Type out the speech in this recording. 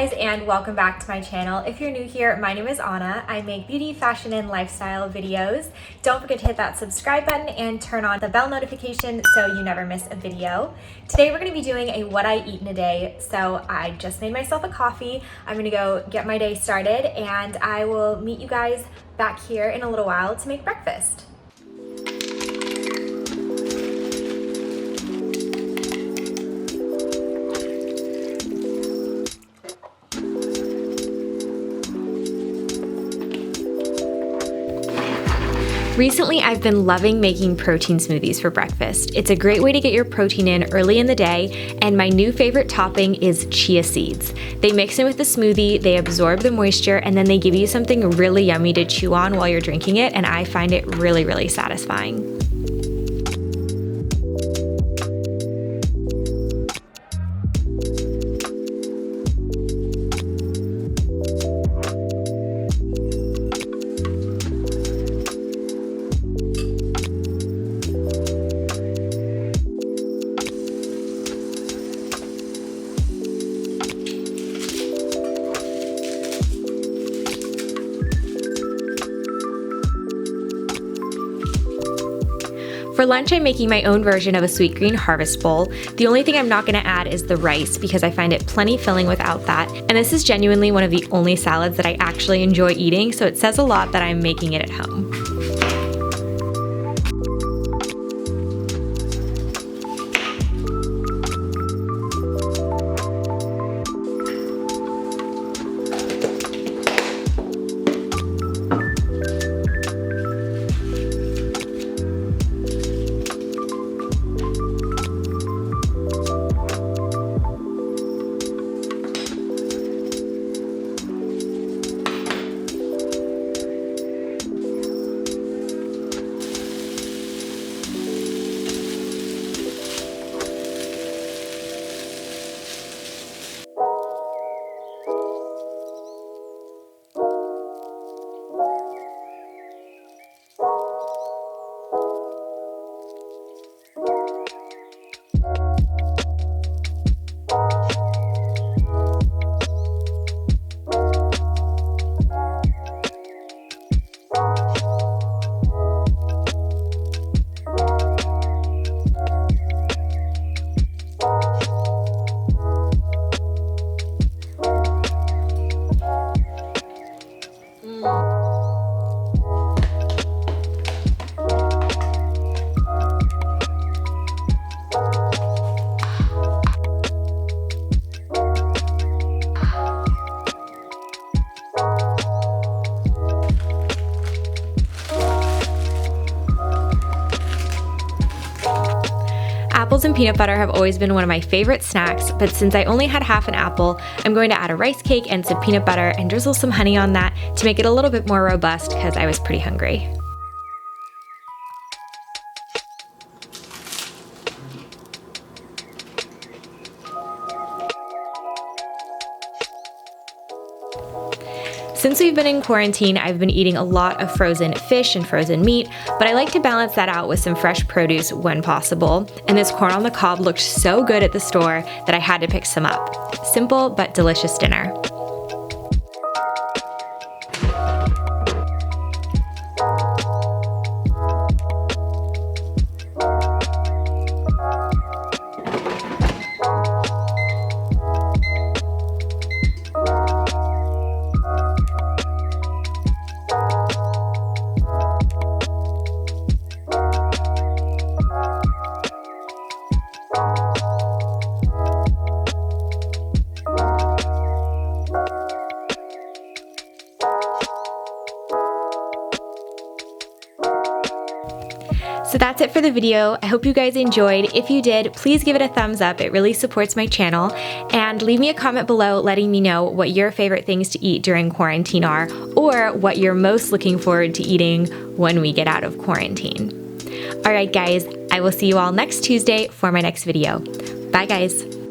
guys, and welcome back to my channel. If you're new here, my name is Anna. I make beauty, fashion, and lifestyle videos. Don't forget to hit that subscribe button and turn on the bell notification so you never miss a video. Today we're going to be doing a what I eat in a day. So I just made myself a coffee. I'm going to go get my day started, and I will meet you guys back here in a little while to make breakfast. Recently, I've been loving making protein smoothies for breakfast. It's a great way to get your protein in early in the day, and my new favorite topping is chia seeds. They mix in with the smoothie, they absorb the moisture, and then they give you something really yummy to chew on while you're drinking it, and I find it really, really satisfying. For lunch, I'm making my own version of a sweetgreen harvest bowl. The only thing I'm not going to add is the rice because I find it plenty filling without that. And this is genuinely one of the only salads that I actually enjoy eating, so it says a lot that I'm making it at home. Apples and peanut butter have always been one of my favorite snacks, but since I only had half an apple, I'm going to add a rice cake and some peanut butter and drizzle some honey on that to make it a little bit more robust because I was pretty hungry. Since we've been in quarantine, I've been eating a lot of frozen fish and frozen meat, but I like to balance that out with some fresh produce when possible. And this corn on the cob looked so good at the store that I had to pick some up. Simple but delicious dinner. So that's it for the video. I hope you guys enjoyed. If you did, please give it a thumbs up. It really supports my channel. And leave me a comment below letting me know what your favorite things to eat during quarantine are, or what you're most looking forward to eating when we get out of quarantine. All right, guys, I will see you all next Tuesday for my next video. Bye, guys.